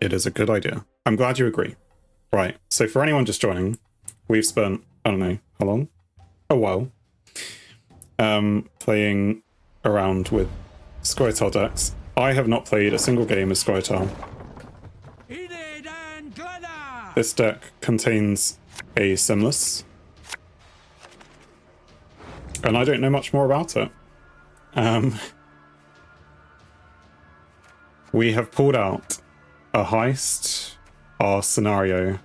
It is a good idea. I'm glad you agree. Right, so for anyone just joining, we've spent, I don't know, how long? A while. Playing around with Scoia'tael decks. I have not played a single game as Scoia'tael. This deck contains a Simless, and I don't know much more about it. We have pulled out a heist, our scenario,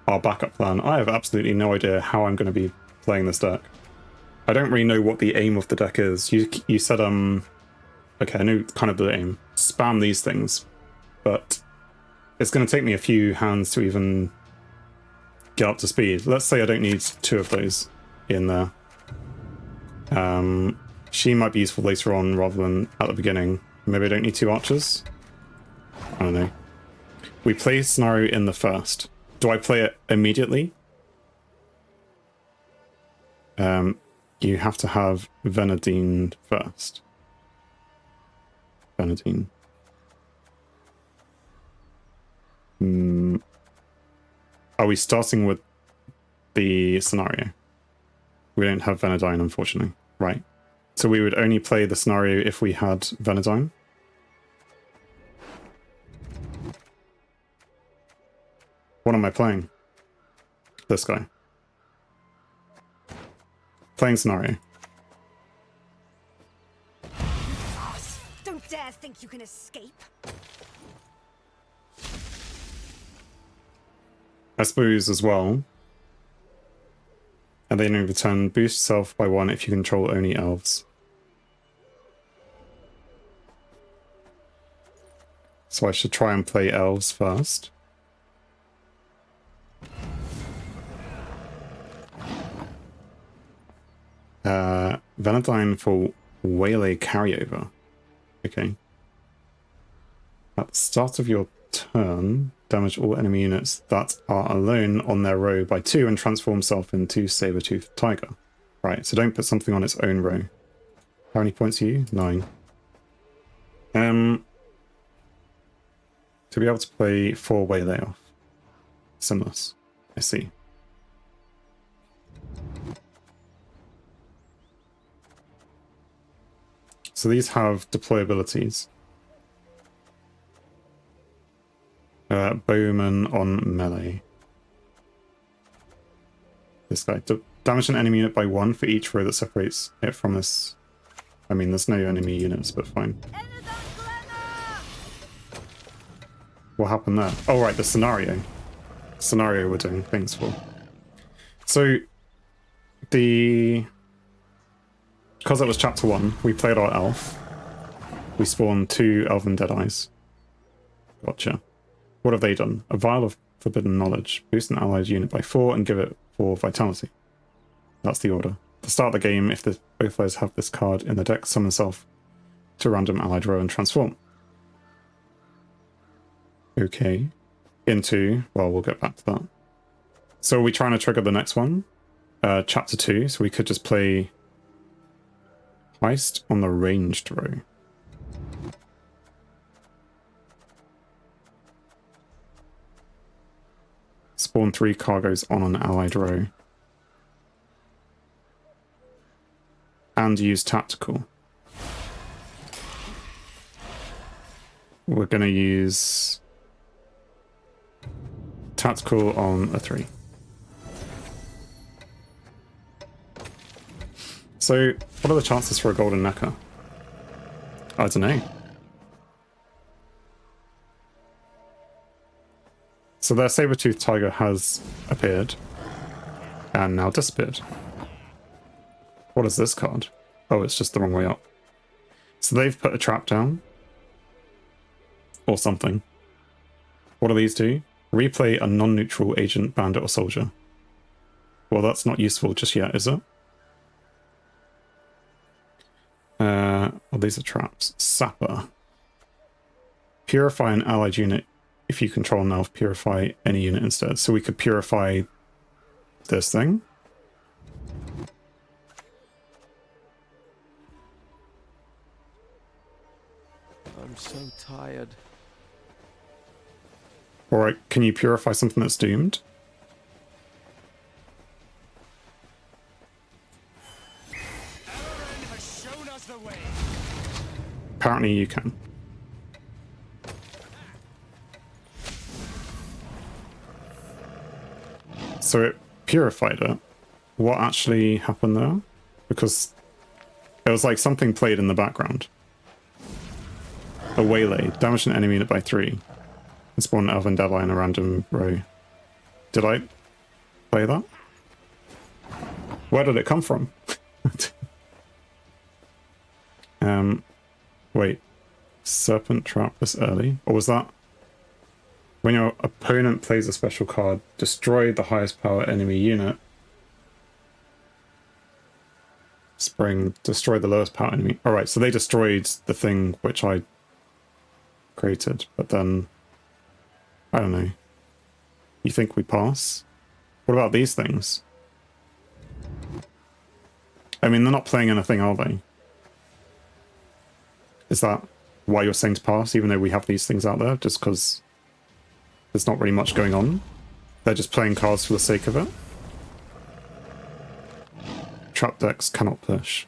our backup plan. I have absolutely no idea how I'm going to be playing this deck. I don't really know what the aim of the deck is. You said, okay, I knew kind of the aim. Spam these things, but it's going to take me a few hands to even get up to speed. Let's say I don't need 2 of those in there. She might be useful later on rather than at the beginning. Maybe I don't need 2 archers? I don't know. We play scenario in the first. Do I play it immediately? You have to have Venadine first. Venadine. Are we starting with the scenario? We don't have Venadine, unfortunately. Right. So we would only play the scenario if we had Venadine. What am I playing? This guy. Playing scenario. Don't dare think you can escape. I suppose as well. And then in return, boost yourself by 1 if you control only elves. So I should try and play elves first. Venadine for Waylay carryover. Okay. At the start of your turn, damage all enemy units that are alone on their row by 2 and transform self into saber-toothed tiger. Right, so don't put something on its own row. How many points are you? 9. To be able to play 4 Waylay off. Simless. I see. So these have deployabilities. Bowman on melee. This guy. Damage an enemy unit by 1 for each row that separates it from this. I mean, there's no enemy units, but fine. What happened there? Oh, right, the scenario. Scenario we're doing things for. So, because that was chapter 1, we played our elf. We spawned 2 elven deadeyes. Gotcha. What have they done? A vial of forbidden knowledge. Boost an allied unit by 4 and give it 4 vitality. That's the order. To start the game, if both players have this card in the deck, summon self to a random allied row and transform. Okay. Into, well, we'll get back to that. So are we trying to trigger the next one? Chapter 2, so we could just play Heist on the ranged row. Spawn 3 cargoes on an allied row. And use tactical. We're going to use tactical on a 3. So, what are the chances for a golden necker? I don't know. So their saber-toothed tiger has appeared and now disappeared. What is this card? Oh, it's just the wrong way up. So they've put a trap down. Or something. What do these do? Replay a non-neutral agent, bandit, or soldier. Well, that's not useful just yet, is it? Oh, these are traps. Sapper. Purify an allied unit. If you control an elf, purify any unit instead. So we could purify this thing. I'm so tired. Or can you purify something that's doomed? Apparently you can. So it purified it. What actually happened there? Because it was like something played in the background. A Waylay. Damaged an enemy unit by 3. And spawned an elven devi in a random row. Did I play that? Where did it come from? Wait. Serpent trap this early? Or was that when your opponent plays a special card, destroy the highest power enemy unit? Spring, destroy the lowest power enemy. Alright, so they destroyed the thing which I created, but then I don't know. You think we pass? What about these things? I mean, they're not playing anything, are they? Is that why you're saying to pass, even though we have these things out there? Just because there's not really much going on? They're just playing cards for the sake of it? Trap decks cannot push.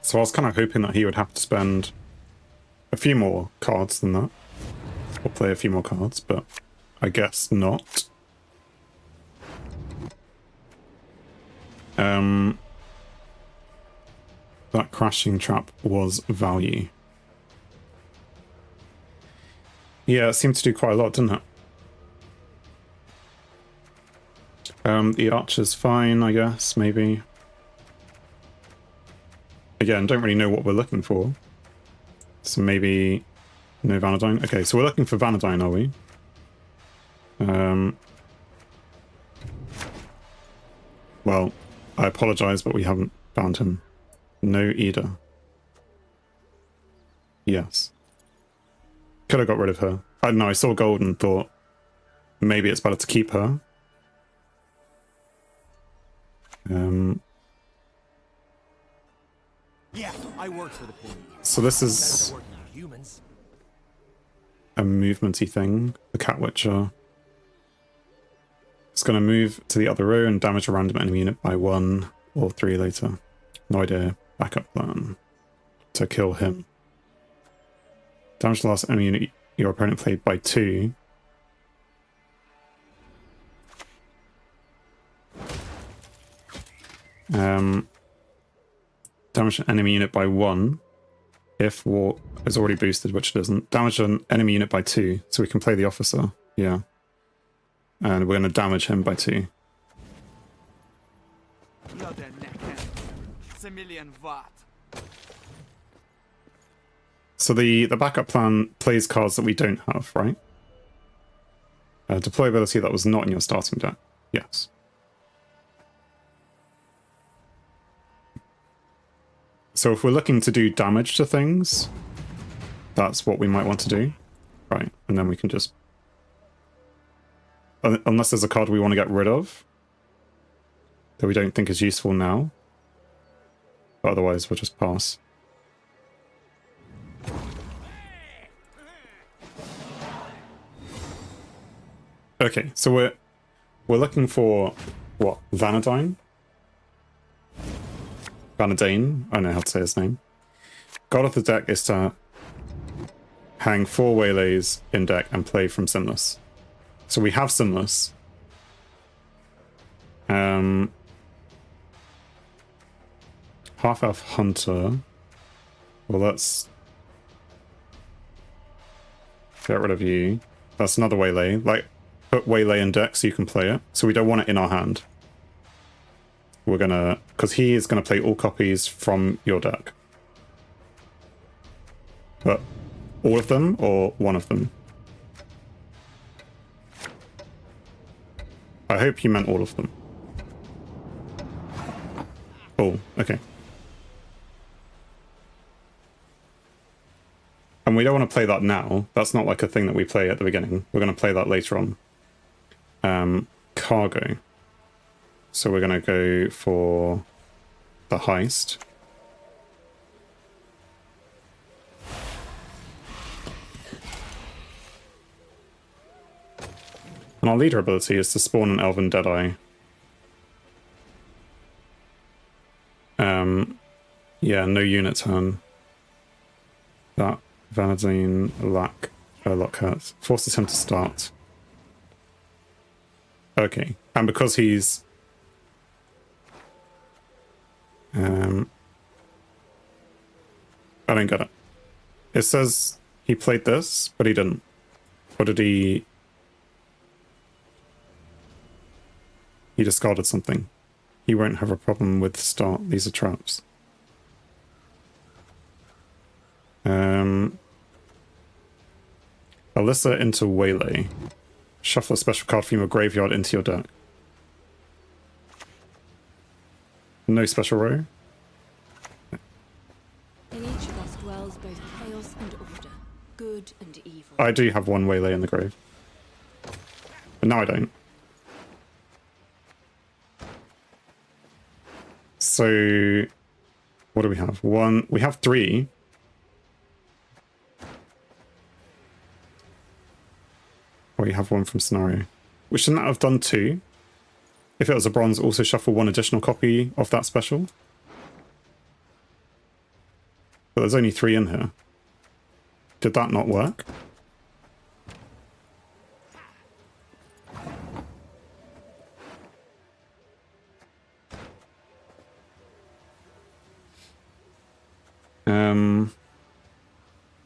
So I was kind of hoping that he would have to spend a few more cards than that. Or play a few more cards, but I guess not. That crashing trap was value. Yeah, it seemed to do quite a lot, didn't it? The archer's fine, I guess, maybe. Again, don't really know what we're looking for. So maybe no Vanadine. Okay, so we're looking for Vanadine, are we? Well, I apologize, but we haven't found him. No Ida. Yes. Could have got rid of her. I don't know, I saw gold and thought maybe it's better to keep her. Yeah, I work for the police. So this is a movementy thing. The Cat Witcher. It's going to move to the other row and damage a random enemy unit by 1 or 3 later. No idea. Backup plan to kill him. Damage the last enemy unit your opponent played by 2. Damage an enemy unit by 1 if war is already boosted, which it isn't. Damage an enemy unit by 2, so we can play the officer. Yeah. And we're going to damage him by 2. So the backup plan plays cards that we don't have, right? Deployability that was not in your starting deck. Yes. So if we're looking to do damage to things, that's what we might want to do. Right, and then we can just... Unless there's a card we want to get rid of that we don't think is useful now. But otherwise, we'll just pass. Okay, so we're looking for what? Vanadine? Vanadine? I don't know how to say his name. God of the deck is to hang 4 Waylays in deck and play from Sinless. So we have Sinless. Half-elf Hunter. Well, let's get rid of you. That's another Waylay. Like, put Waylay in deck so you can play it. So we don't want it in our hand. we're gonna, because he is gonna play all copies from your deck. But all of them or one of them? I hope you meant all of them. Oh, okay. And we don't want to play that now. That's not like a thing that we play at the beginning. We're going to play that later on. Cargo. So we're going to go for the heist. And our leader ability is to spawn an Elven Deadeye. Yeah, no unit turn. That Vanadine lock hurts. Forces him to start. Okay, and because he's I don't get it. It says he played this, but he didn't. Or did he? He discarded something. He won't have a problem with start. These are traps. Alyssa into Waylay. Shuffle a special card from your graveyard into your deck. No special row. In each of us dwells both chaos and order, good and evil. I do have one Waylay in the grave. But now I don't. So, what do we have? One. We have three. Or you have one from Scenario. We shouldn't have done two. If it was a bronze, also shuffle one additional copy of that special. But there's only three in here. Did that not work?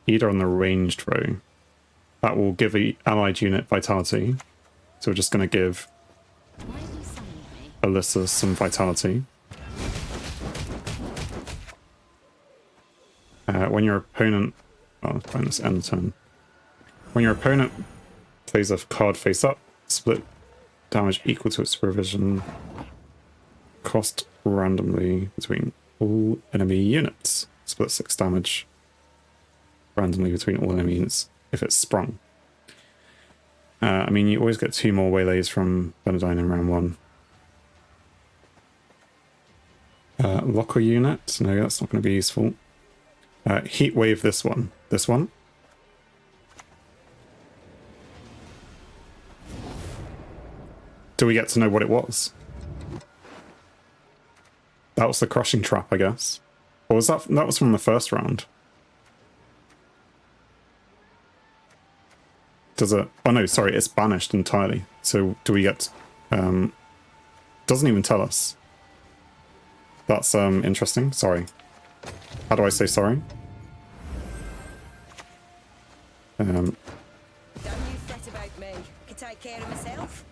Either on the ranged row. That will give the allied unit vitality. So we're just going to give Alyssa some vitality. When your opponent... Oh, bonus end turn. When your opponent plays a card face up, split damage equal to its provision cost randomly between all enemy units. Split 6 damage randomly between all enemy units if it's sprung. I mean, you always get 2 more Waylays from Benedine in round 1. Locker unit. No, that's not going to be useful. Heat wave this one. This one. Do we get to know what it was? That was the crushing trap, I guess. Or was that? That was from the first round. Does it? Oh no, sorry, it's banished entirely. So do we get? Doesn't even tell us. That's interesting. Sorry. How do I say sorry? Don't you fret about me. Can take care of myself.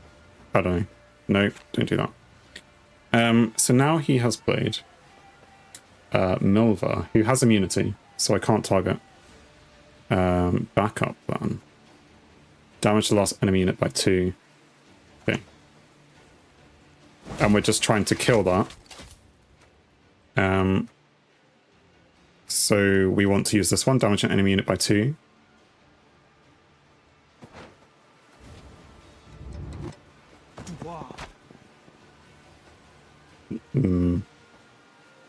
I don't know. No, don't do that. So now he has played Milva, who has immunity, so I can't target. Backup plan. Damage the last enemy unit by 2. Okay. And we're just trying to kill that. So we want to use this one, damage an enemy unit by 2.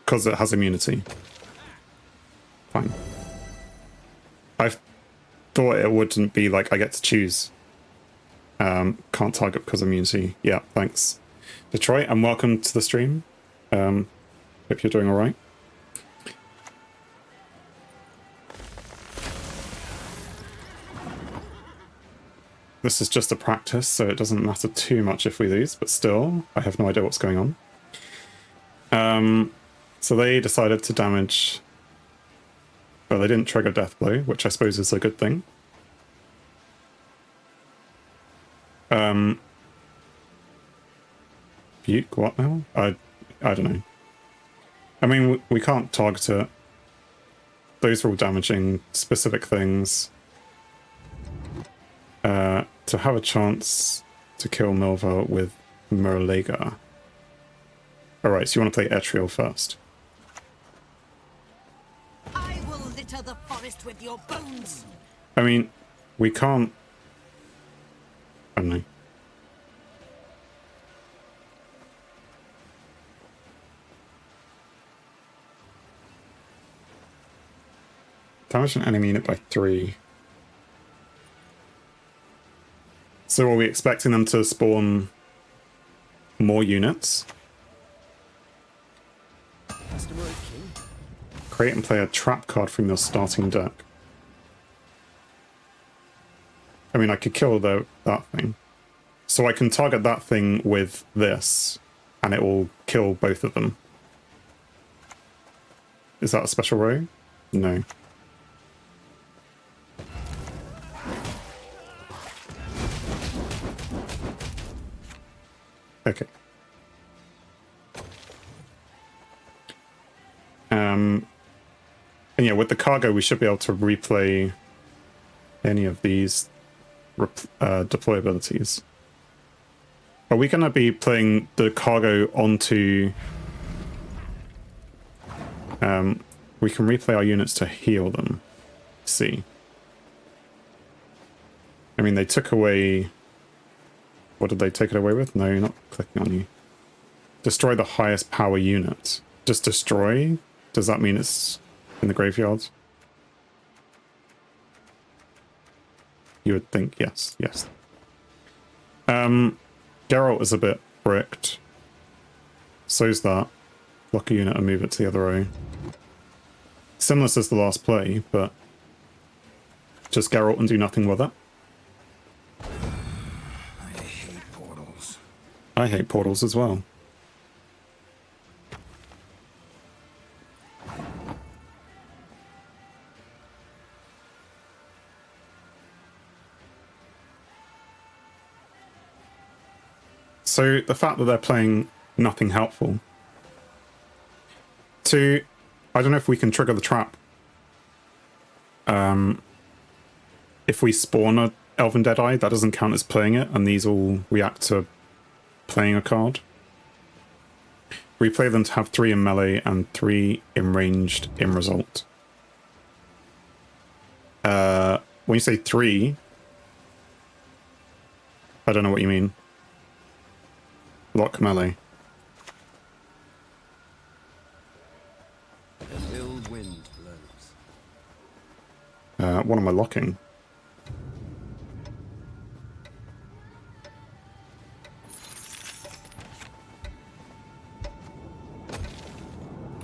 Because it has immunity. Fine. I thought it wouldn't be like I get to choose. Can't target because of immunity. Yeah, thanks. Detroit, and welcome to the stream. Hope you're doing alright. This is just a practice, so it doesn't matter too much if we lose, but still, I have no idea what's going on. So they decided to damage... Well, they didn't trigger Death Blow, which I suppose is a good thing. Buke, what now? I don't know. I mean, we can't target it. Those are all damaging specific things. To have a chance to kill Milva with Murlega. Alright, so you want to play Etriel first. I will litter the forest with your bones. I mean, we can't... I don't know. Damage an enemy unit by 3. So are we expecting them to spawn more units? Customary king. Create and play a trap card from your starting deck. I mean, I could kill that thing. So I can target that thing with this, and it will kill both of them. Is that a special row? No. Okay. And yeah, with the cargo, we should be able to replay any of these deploy abilities. Are we going to be playing the cargo onto... we can replay our units to heal them. Let's see. I mean, they took away... What did they take it away with? No, you're not clicking on you. Destroy the highest power unit. Just destroy? Does that mean it's in the graveyard? You would think yes, yes. Geralt is a bit bricked. So's that. Block a unit and move it to the other row. Similar as the last play, but just Geralt and do nothing with it. I hate portals. I hate portals as well. So the fact that they're playing nothing helpful. I don't know if we can trigger the trap. If we spawn a Elven Deadeye, that doesn't count as playing it, and these all react to playing a card. Replay them to have 3 in melee and 3 in ranged in result. When you say 3, I don't know what you mean. Lock melee. An ill wind blows. What am I locking?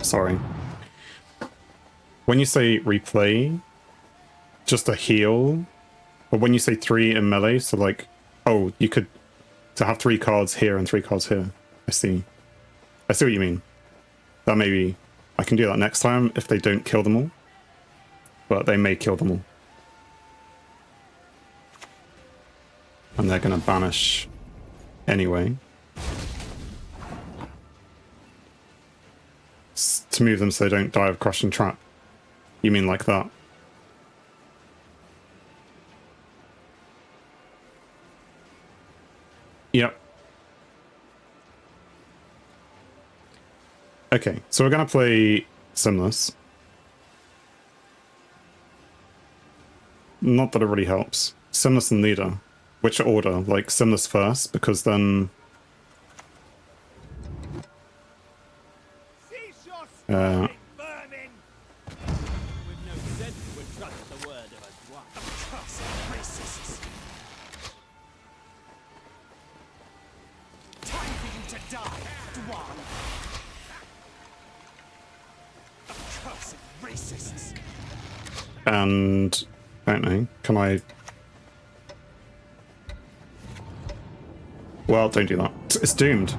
Sorry. When you say replay, just a heal, or when you say 3 in melee, so like, oh, you could to have 3 cards here and 3 cards here. I see. I see what you mean. That maybe I can do that next time if they don't kill them all, but they may kill them all, and they're gonna banish anyway. To move them so they don't die of crushing trap. You mean like that? Yep. Okay, so we're gonna play Simless. Not that it really helps. Simless and Leader. Which order? Like Simless first, because then... And I don't know, can I... Well, don't do that. It's doomed.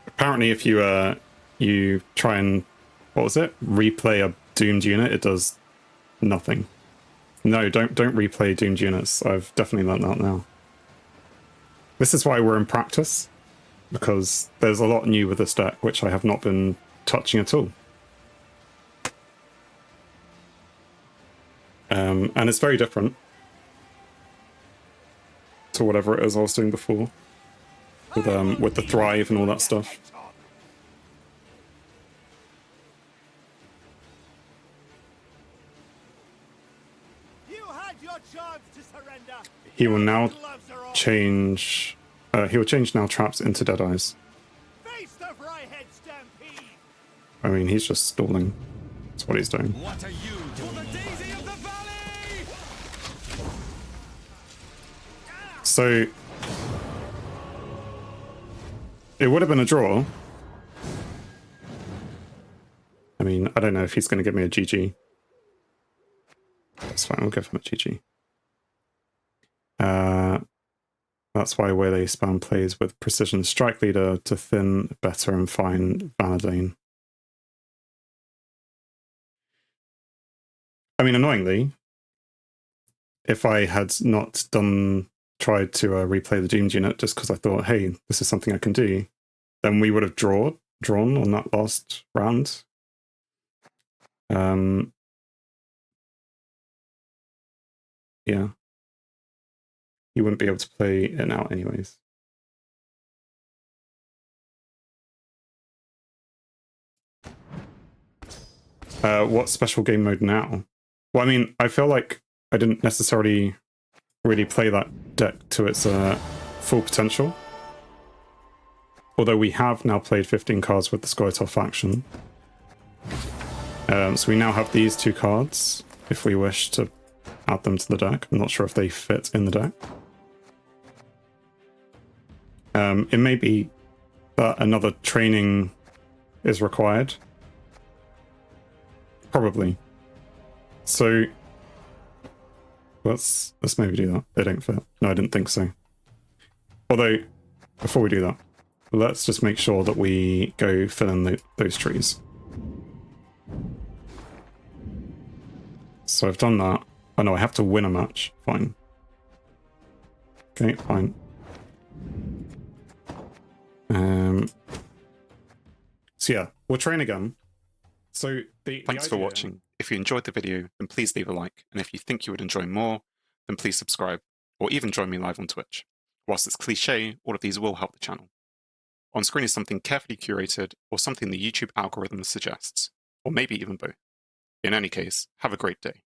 Apparently if you try and, what was it? Replay a doomed unit, it does nothing. No, don't replay doomed units. I've definitely learned that now. This is why we're in practice, because there's a lot new with this deck, which I have not been touching at all. And it's very different to whatever it is I was doing before, with the Thrive and all that stuff. He will now change. He will change now traps into Deadeyes. I mean, he's just stalling. That's what he's doing. What are you doing? For the daisy of the valley! So it would have been a draw. I mean, I don't know if he's going to give me a GG. That's fine, we'll give him a GG. That's why Waylay spam plays with Precision Strike Leader to thin, better, and find Vanadane. I mean, annoyingly, if I had not tried to replay the Doomed unit just because I thought, hey, this is something I can do, then we would have drawn on that last round. Yeah. You wouldn't be able to play it out anyways. What special game mode now? Well, I mean, I feel like I didn't necessarily really play that deck to its full potential. Although we have now played 15 cards with the Skeletor faction. So we now have these 2 cards, if we wish to add them to the deck. I'm not sure if they fit in the deck. It may be that another training is required. Probably. So let's maybe do that. They don't fit. No, I didn't think so. Although, before we do that, let's just make sure that we go fill in those trees. So I've done that. Oh no, I have to win a match. Fine. Okay, fine. So yeah, we'll train again. So thanks for watching. If you enjoyed the video, then please leave a like. And if you think you would enjoy more, then please subscribe, or even join me live on Twitch. Whilst it's cliche, all of these will help the channel. On screen is something carefully curated, or something the YouTube algorithm suggests, or maybe even both. In any case, have a great day.